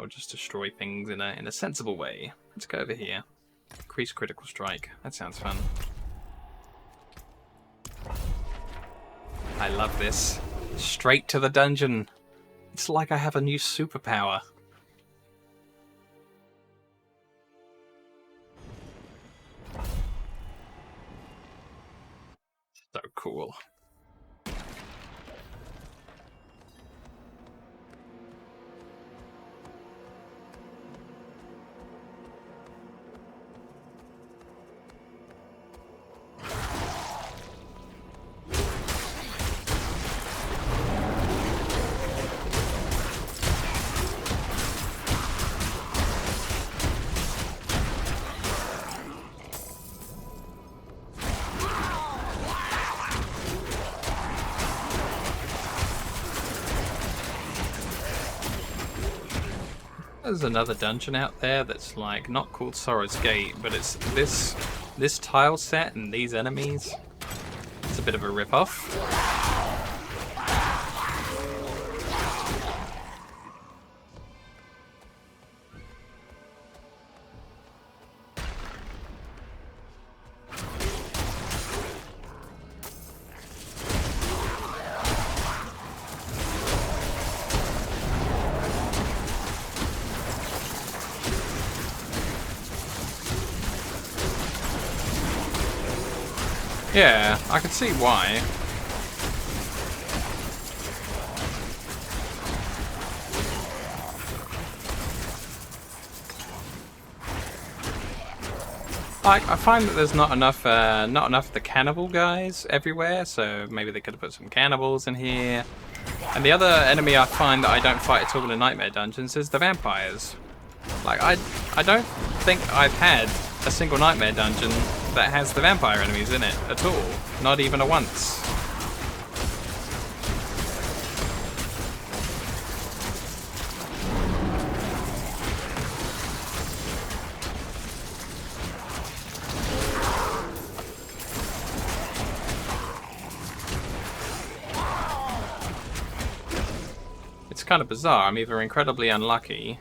I'll just destroy things in a sensible way. Let's go over here. Increase critical strike. That sounds fun. I love this. Straight to the dungeon. It's like I have a new superpower. So cool. There's another dungeon out there that's like not called Sorrow's Gate, but it's this tile set and these enemies. It's a bit of a rip-off. Yeah, I can see why. I find that there's not enough of the cannibal guys everywhere, so maybe they could have put some cannibals in here. And the other enemy I find that I don't fight at all in Nightmare Dungeons is the vampires. Like, I don't think I've had a single Nightmare Dungeon that has the vampire enemies in it at all. Not even a once. It's kind of bizarre. I'm either incredibly unlucky,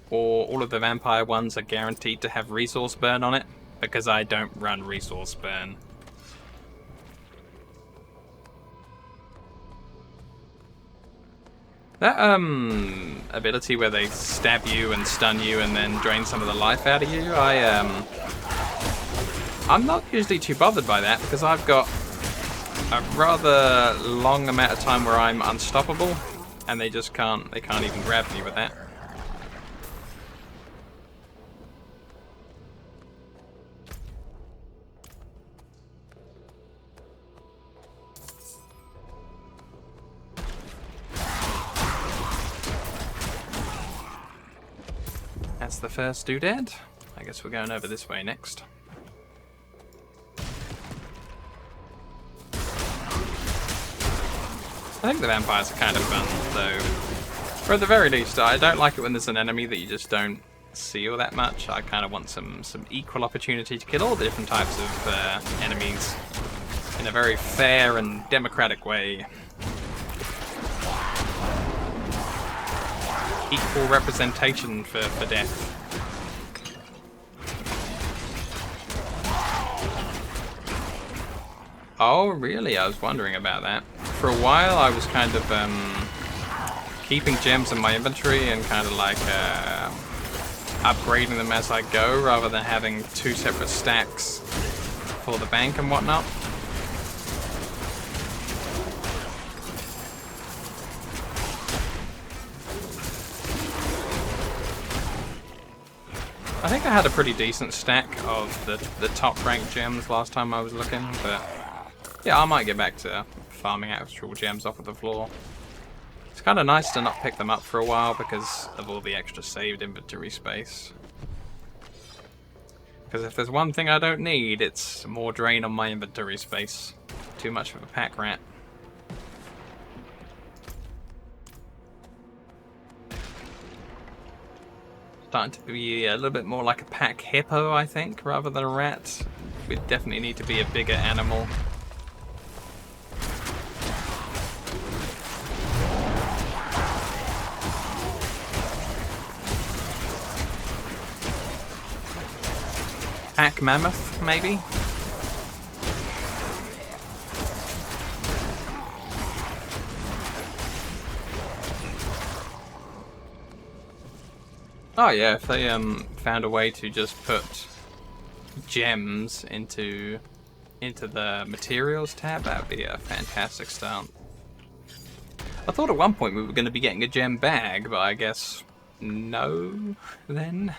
or all of the vampire ones are guaranteed to have resource burn on it, because I don't run resource burn. That ability where they stab you and stun you and then drain some of the life out of you, I'm not usually too bothered by that because I've got a rather long amount of time where I'm unstoppable and they can't even grab me with that. That's the first doodad. I guess we're going over this way next. I think the vampires are kind of fun, though. Or at the very least, I don't like it when there's an enemy that you just don't see all that much. I kind of want some equal opportunity to kill all the different types of enemies in a very fair and democratic way. Equal representation for death. Oh, really? I was wondering about that. For a while, I was kind of keeping gems in my inventory and kind of like upgrading them as I go, rather than having two separate stacks for the bank and whatnot. I think I had a pretty decent stack of the top ranked gems last time I was looking, but yeah, I might get back to farming actual gems off of the floor. It's kind of nice to not pick them up for a while because of all the extra saved inventory space. Because if there's one thing I don't need, it's more drain on my inventory space. Too much of a pack rat. Starting to be a little bit more like a pack hippo, I think, rather than a rat. We definitely need to be a bigger animal. Black Mammoth, maybe? Oh yeah, if they found a way to just put gems into the materials tab, that would be a fantastic start. I thought at one point we were going to be getting a gem bag, but I guess no then.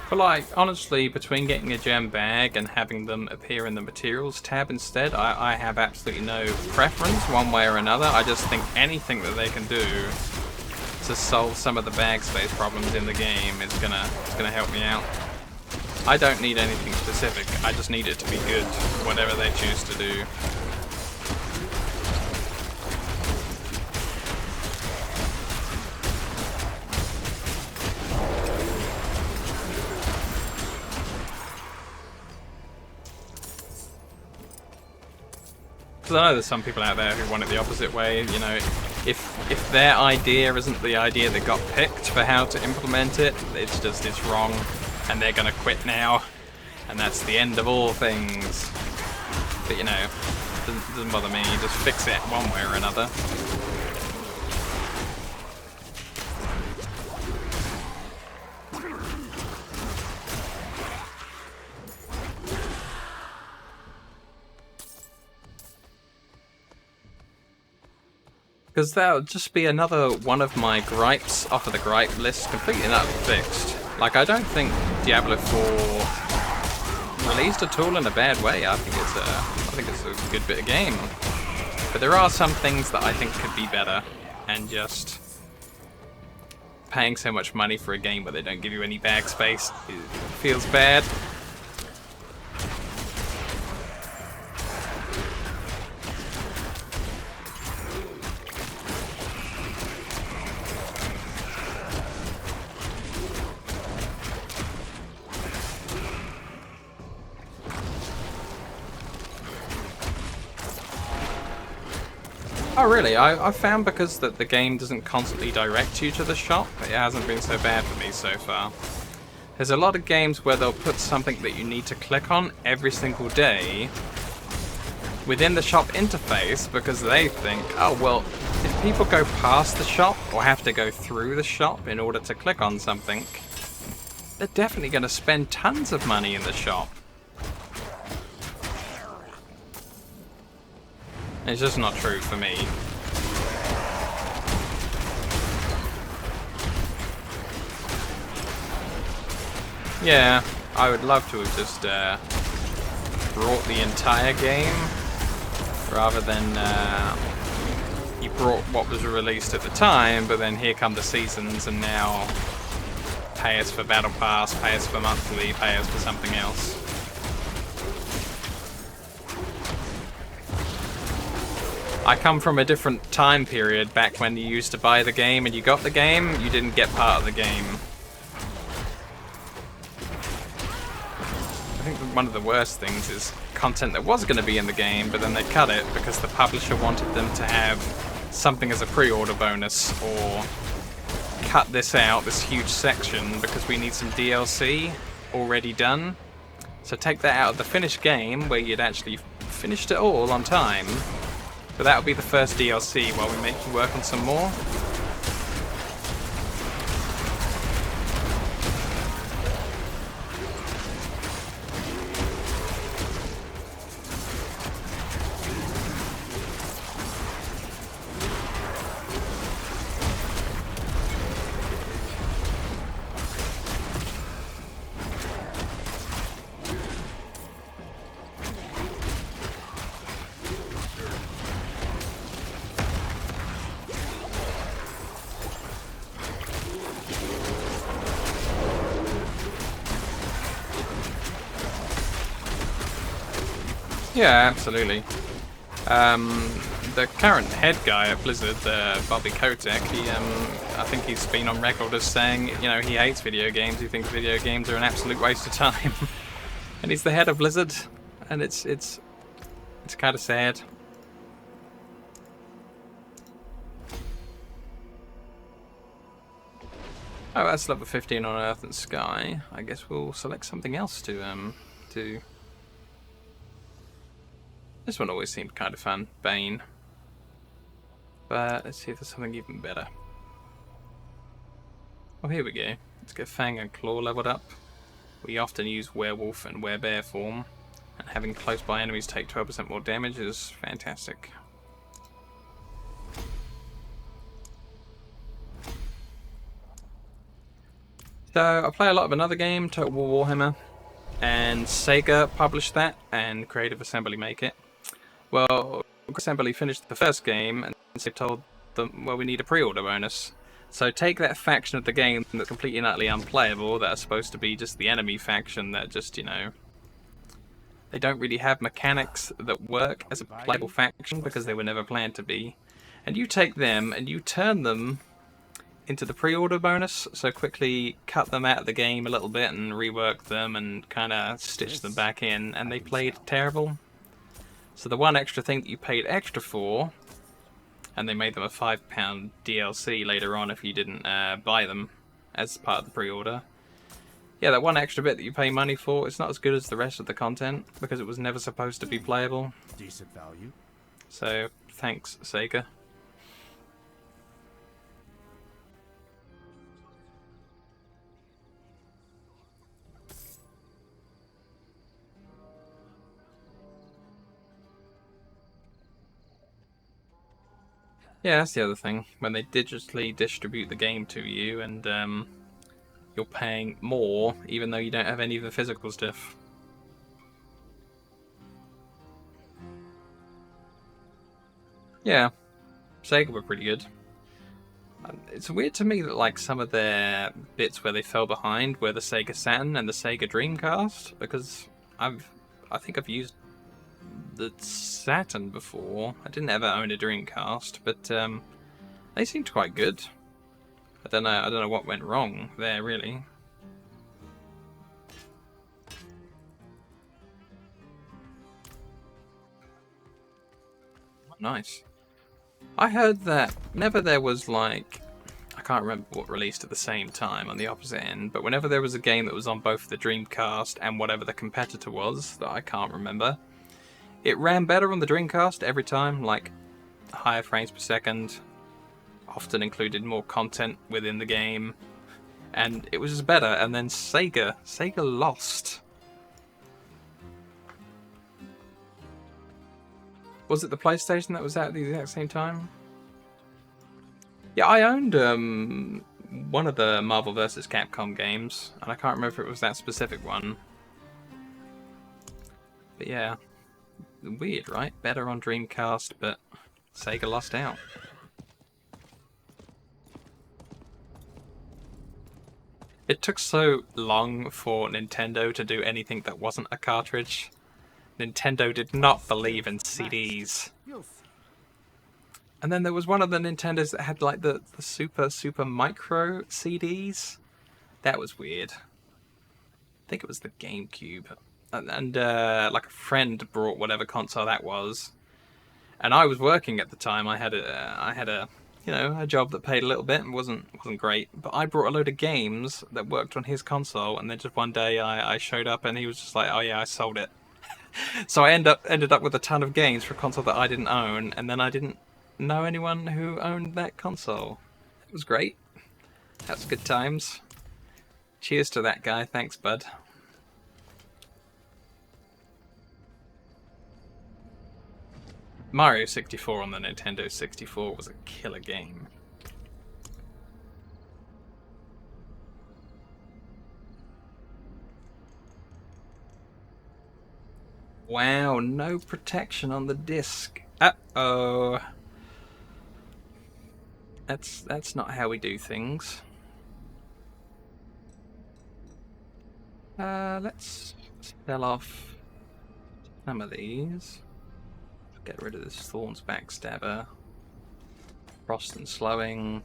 But like, honestly, between getting a gem bag and having them appear in the materials tab instead, I have absolutely no preference one way or another. I just think anything that they can do to solve some of the bag space problems in the game is gonna help me out. I don't need anything specific, I just need it to be good, whatever they choose to do. Because I know there's some people out there who want it the opposite way, you know, if their idea isn't the idea that got picked for how to implement it, it's wrong, and they're gonna quit now, and that's the end of all things. But you know, doesn't bother me, you just fix it one way or another. Because that would just be another one of my gripes off of the gripe list, completely and utterly fixed. Like, I don't think Diablo 4 released at all in a bad way. I think it's a good bit of game. But there are some things that I think could be better, and just paying so much money for a game where they don't give you any bag space, it feels bad. Oh really? I've found because that the game doesn't constantly direct you to the shop, it hasn't been so bad for me so far. There's a lot of games where they'll put something that you need to click on every single day within the shop interface because they think, oh well, if people go past the shop or have to go through the shop in order to click on something, they're definitely going to spend tons of money in the shop. It's just not true for me. Yeah, I would love to have just brought the entire game rather than you brought what was released at the time, but then here come the seasons and now pay us for Battle Pass, pay us for monthly, pay us for something else. I come from a different time period, back when you used to buy the game and you got the game, you didn't get part of the game. I think one of the worst things is content that was going to be in the game, but then they cut it because the publisher wanted them to have something as a pre-order bonus, or cut this out, this huge section, because we need some DLC already done. So take that out of the finished game, where you'd actually finished it all on time. But that'll be the first DLC while we make you work on some more. Yeah, absolutely. The current head guy at Blizzard, Bobby Kotick, I think he's been on record as saying, you know, he hates video games. He thinks video games are an absolute waste of time. And he's the head of Blizzard, and it's kind of sad. Oh, that's level 15 on Earth and Sky. I guess we'll select something else to do. This one always seemed kind of fun, Bane. But let's see if there's something even better. Oh, here we go. Let's get Fang and Claw leveled up. We often use Werewolf and Werebear form, and having close by enemies take 12% more damage is fantastic. So I play a lot of another game, Total War Warhammer, and Sega published that, and Creative Assembly make it. Well, Assembly finished the first game, and they told them, well, we need a pre-order bonus. So take that faction of the game that's completely and utterly unplayable, that are supposed to be just the enemy faction that just, you know, they don't really have mechanics that work as a playable faction because they were never planned to be. And you take them and you turn them into the pre-order bonus, so quickly cut them out of the game a little bit and rework them and kind of stitch them back in, and they played terrible. So the one extra thing that you paid extra for, and they made them a £5 DLC later on if you didn't buy them as part of the pre-order. Yeah, that one extra bit that you pay money for, it's not as good as the rest of the content because it was never supposed to be playable. Decent value. So thanks, Sega. Yeah, that's the other thing. When they digitally distribute the game to you and you're paying more even though you don't have any of the physical stuff. Yeah, Sega were pretty good. It's weird to me that like some of their bits where they fell behind were the Sega Saturn and the Sega Dreamcast, because I think I've used the Saturn before. I didn't ever own a Dreamcast, but they seemed quite good. I don't know what went wrong there really. Nice. I heard that whenever there was like, I can't remember what released at the same time on the opposite end, but whenever there was a game that was on both the Dreamcast and whatever the competitor was that I can't remember, it ran better on the Dreamcast every time, like higher frames per second, often included more content within the game, and it was just better. And then Sega lost. Was it the PlayStation that was out at the exact same time? Yeah, I owned one of the Marvel vs. Capcom games, and I can't remember if it was that specific one. But yeah. Weird, right? Better on Dreamcast, but Sega lost out. It took so long for Nintendo to do anything that wasn't a cartridge. Nintendo did not believe in CDs. And then there was one of the Nintendos that had like the super micro CDs. That was weird. I think it was the GameCube. And like a friend brought whatever console that was, and I was working at the time. I had a you know, a job that paid a little bit and wasn't great, but I brought a load of games that worked on his console, and then just one day I showed up and he was just like, oh yeah, I sold it. So I ended up with a ton of games for a console that I didn't own, and then I didn't know anyone who owned that console. It was great. That's good times. Cheers to that guy. Thanks, bud. Mario 64 on the Nintendo 64 was a killer game. Wow, no protection on the disc. Uh-oh. That's not how we do things. Let's sell off some of these. Get rid of this Thorns Backstabber. Frost and Slowing.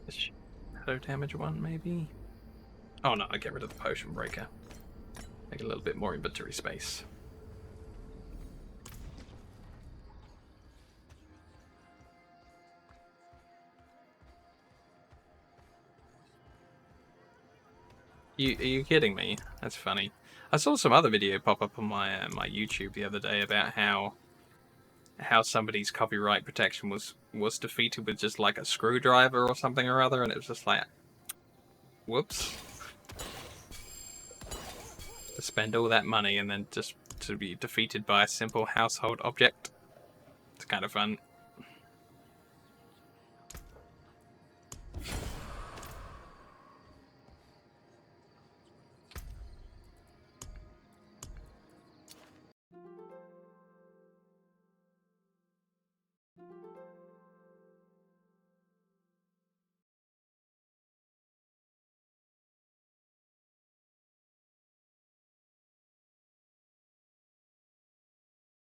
This shadow damage one, maybe? Oh no, I get rid of the Potion Breaker. Make a little bit more inventory space. Are you kidding me? That's funny. I saw some other video pop up on my my YouTube the other day about how somebody's copyright protection was defeated with just like a screwdriver or something or other, and it was just like, whoops. To spend all that money and then just to be defeated by a simple household object. It's kind of fun.